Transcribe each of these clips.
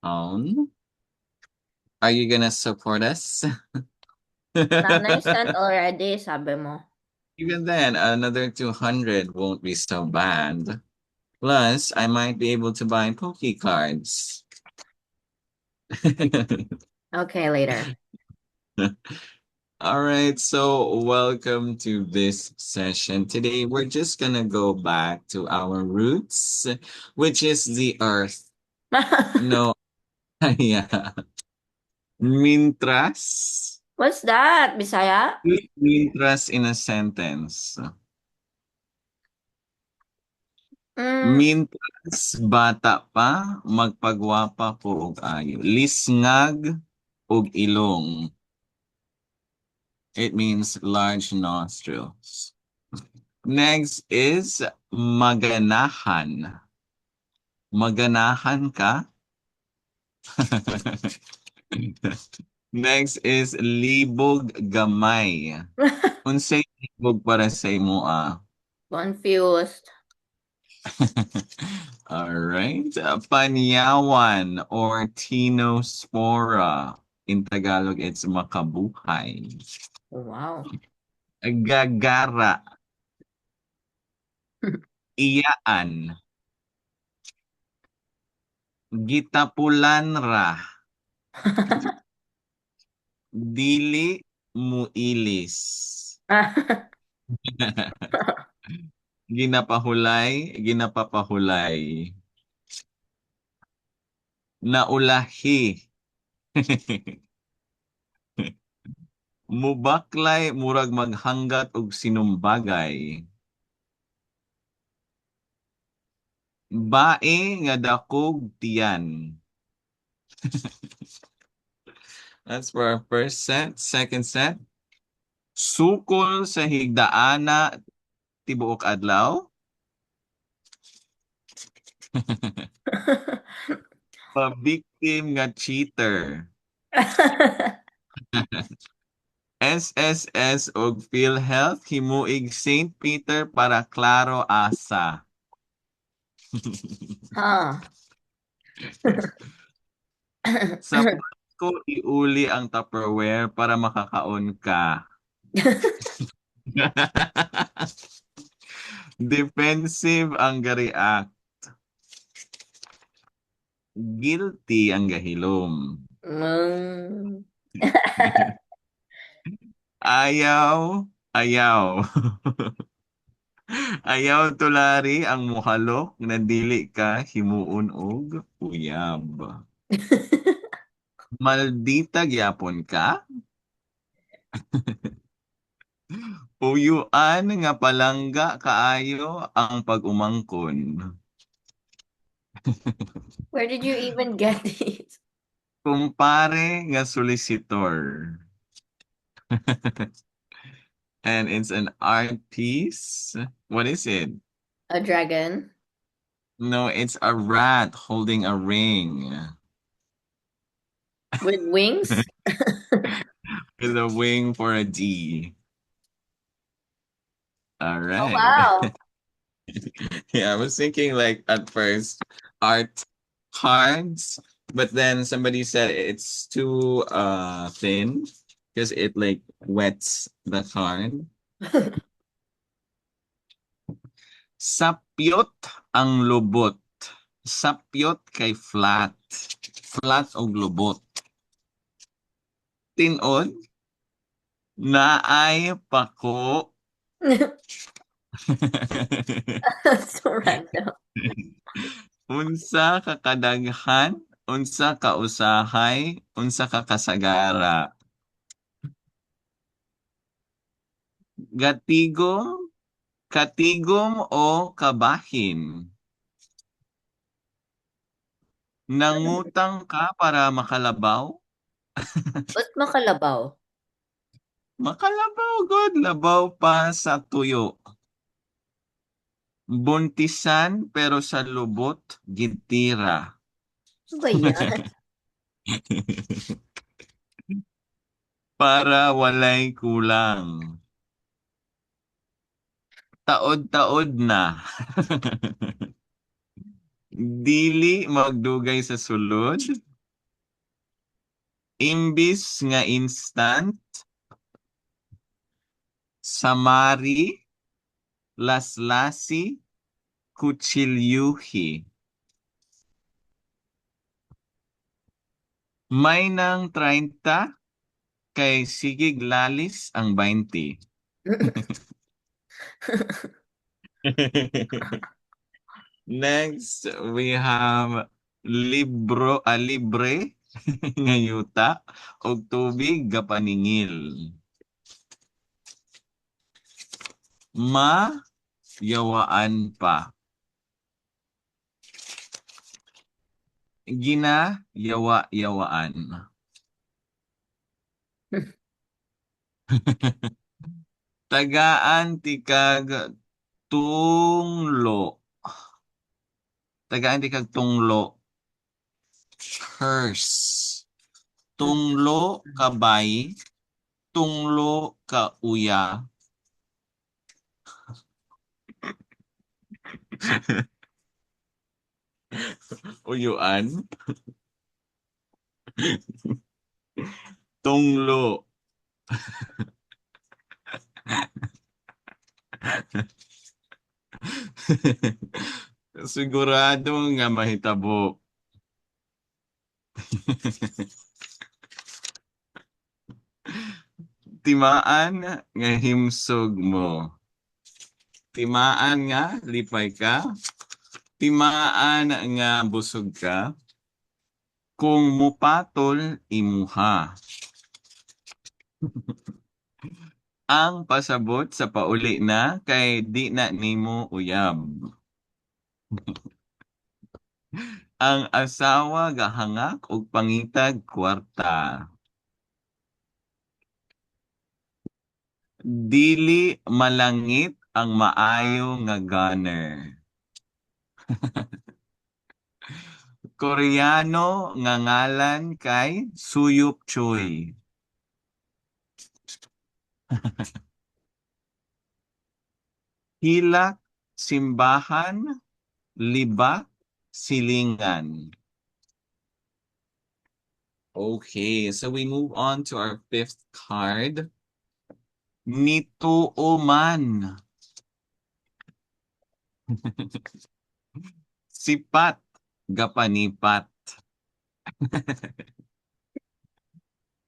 own. Are you gonna support us? Nanay sent already, sabi mo. Even then, another 200 won't be so bad. Plus, I might be able to buy Poke cards. Okay, later. All right, so welcome to this session. Today, we're just gonna go back to our roots, which is the earth. No, yeah. Mintras. What's that? Bisaya? Mintras in a sentence. Mm, Mintras bata pa, magpagwapa ko og ayo. Lisngag og ilong. It means large nostrils. Next is maganahan. Maganahan ka? Next is libog gamay. Unsay libog para sa imo ah? confused. All right. Panyawan or Tinospora. In Tagalog, it's makabuhay. Wow. Gagara. Iyaan. Gitapulan ra. Dili muilis. Ginapahulay, ginapapahulay. Naulahi. Mubaklay murag maghanggat og sinumbagay. Bae nga dakog tiyan. That's for our first set. Second set. Sukol sa higdaana tibuok adlaw. Pa-victim nga cheater. SSS og PhilHealth himuig St. Peter para klaro asa. Huh. Sa Pasko iuli ang Tupperware para makakaon ka. Defensive ang ga-react. Guilty ang gahilom. Mm. Ayaw, ayaw. Ayaw tulari ang muhalok na dili ka himuon og uyab. Maldita gyapon ka? Uyuan nga palangga kaayo ang pag-umangkon. Where did you even get these? Kumpare nga solicitor. And it's an art piece. What is it? A dragon No, it's a rat holding a ring with wings? with a wing for a D. All Oh, right. wow. Yeah, I was thinking like at first art cards, but then somebody said it's too thin because it like wets the card. Sapyot ang lubot. Sapyot kay flat. Flat o lubot. Tinod, naay pako. That's so random. Unsa ka kadaghan, unsa ka usahay, unsa ka kasagara. Gatigom, katigom o kabahin. Nangutang ka para makalabaw? Ba't makalabaw? Makalabaw god, labaw pa sa tuyo. Buntisan pero sa lubot, gitira. Ano ba yan? Para walay kulang. Taod-taod na. Dili magdugay sa sulod. Imbis nga instant, samari, laslasi, kutsilyuhi. May nang 30 kay sigig lalis ang 20. Next, we have libre nga yuta og tubig gapaningil. Yawaan pa. Yawa-yawaan. Tagaan tikag tunglo. Tagaan tikag tunglo. Curse. Tunglo kabay. Tunglo ka uya. Uyuan. Tunglo. Sigurado nga mahitabo. Timaan nga himsog mo. Timaan nga lipay ka. Timaan nga busog ka. Kung mupatol imuha. Ang pasabot sa pauli na kay di na nimo uyab. Ang asawa gahangak og pangitag kwarta. Dili malangit ang maayo nga gunner. Koreano nga ngalan kay Suyuk Choi. Hilak, simbahan, libak, silingan. Okay, so we move on to our fifth card. Nituuman. Sipat, gapanipat.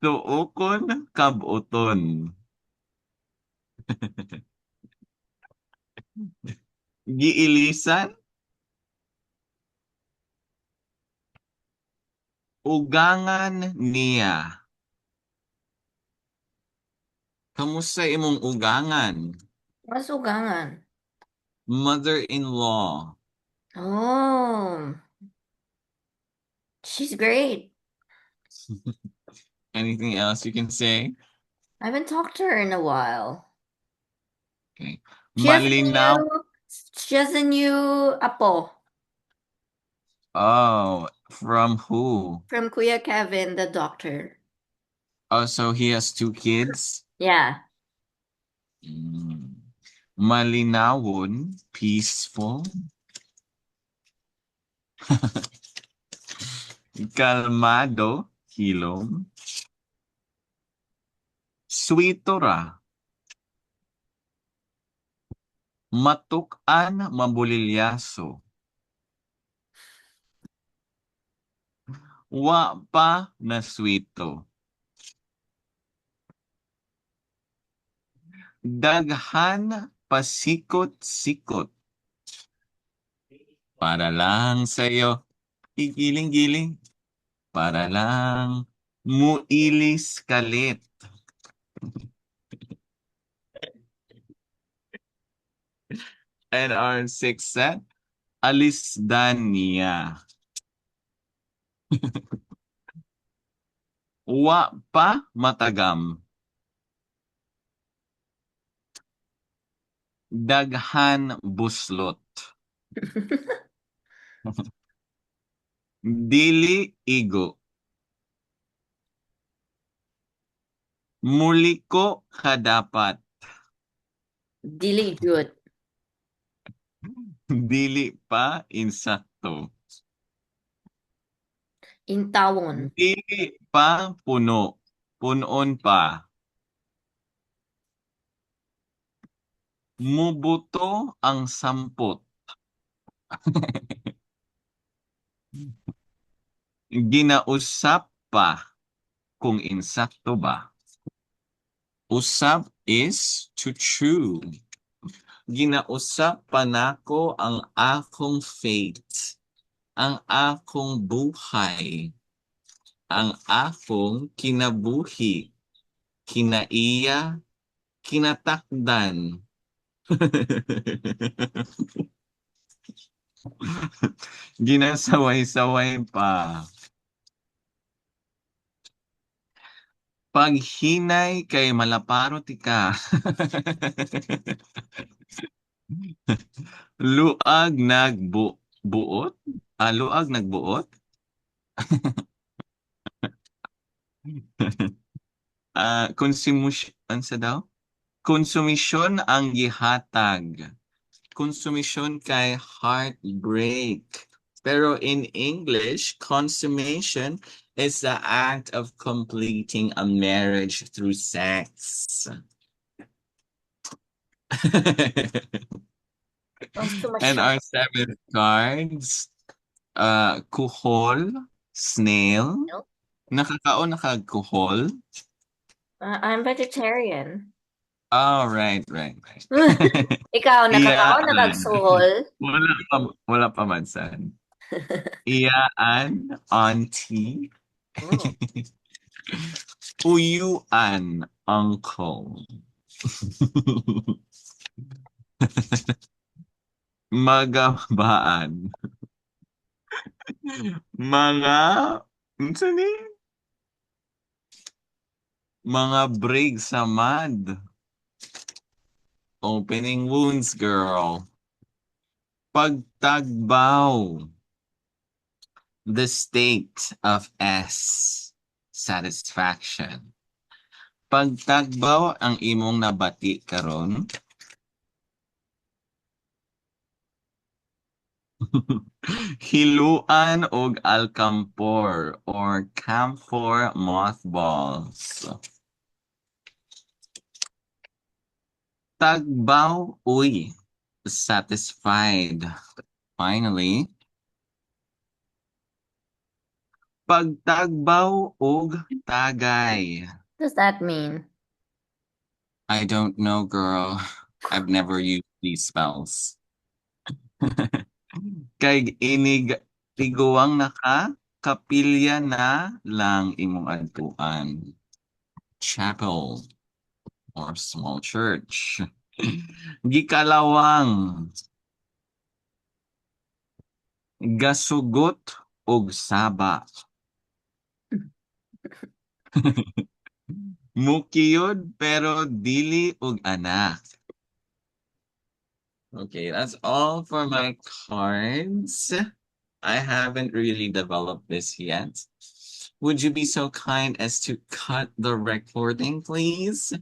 Tuukon, kabuton. Giilisan, ugangan niya. Kamusta imong ugangan? Masugangan. Mother-in-law. Oh, she's great. Anything else you can say? I haven't talked to her in a while. Okay. She has a Malinaw. new, she has a new apo Oh, from who? from Kuya Kevin, the doctor. Oh, so he has 2 kids? Yeah. Malinawon, peaceful. Kalmado, hilom. Sweetora. Matukan, mabulilyaso. Wa pa na sweeto. Daghan pasikot-sikot. Para lang sa'yo. Igiling-giling. Para lang muilis kalit. And our sixth set, alisdania. Wa pa matagam. Daghan buslot. Dili igo. Muli ko kadapat. Dili good. Dili pa insa to? Intawon. Dili pa puno. Punon pa. Mubuto ang sampot. Ginausap pa kung insakto ba. Usap is to chew. Ginausap pa nako ang akong fate, ang akong buhay, ang akong kinabuhi, kinaiya, kinatakdan. Ginasaway-saway pa. Pag hinay kay malaparot ka. Luag nagbuot? Luag nagbuot? Ano sa daw? Konsumisyon ang gihatag. Konsumisyon kay heartbreak. Pero in English, consummation is the act of completing a marriage through sex. And our seventh cards, kuhol, snail. Nope. Nakakaon nakagkuhol? I'm vegetarian. Oh, right. Ikaw, nakakaon, Iyaan. nakagsuhol. Wala pa mansan. Iyaan, auntie. Mm. Uyuan, uncle. Magabaan. Mga, unsa ni? Mga brig sa mad. Opening wounds, girl. Pagtagbaw. The state of S. Satisfaction. Pagtagbaw ang imong nabati karon. Hiluan og alcampor or camphor mothballs. Tagbaw, uy, satisfied. Finally, pagtagbaw og tagay. What does that mean? I don't know, girl. I've never used these spells. Kay inig tiguang naka kapilya na lang imong adtuan. Chapel or small church. Gikalawang. Gasugot og saba. Mukiyod pero dili og anak. Okay, that's all for my cards. I haven't really developed this yet. Would you be so kind as to cut the recording, please?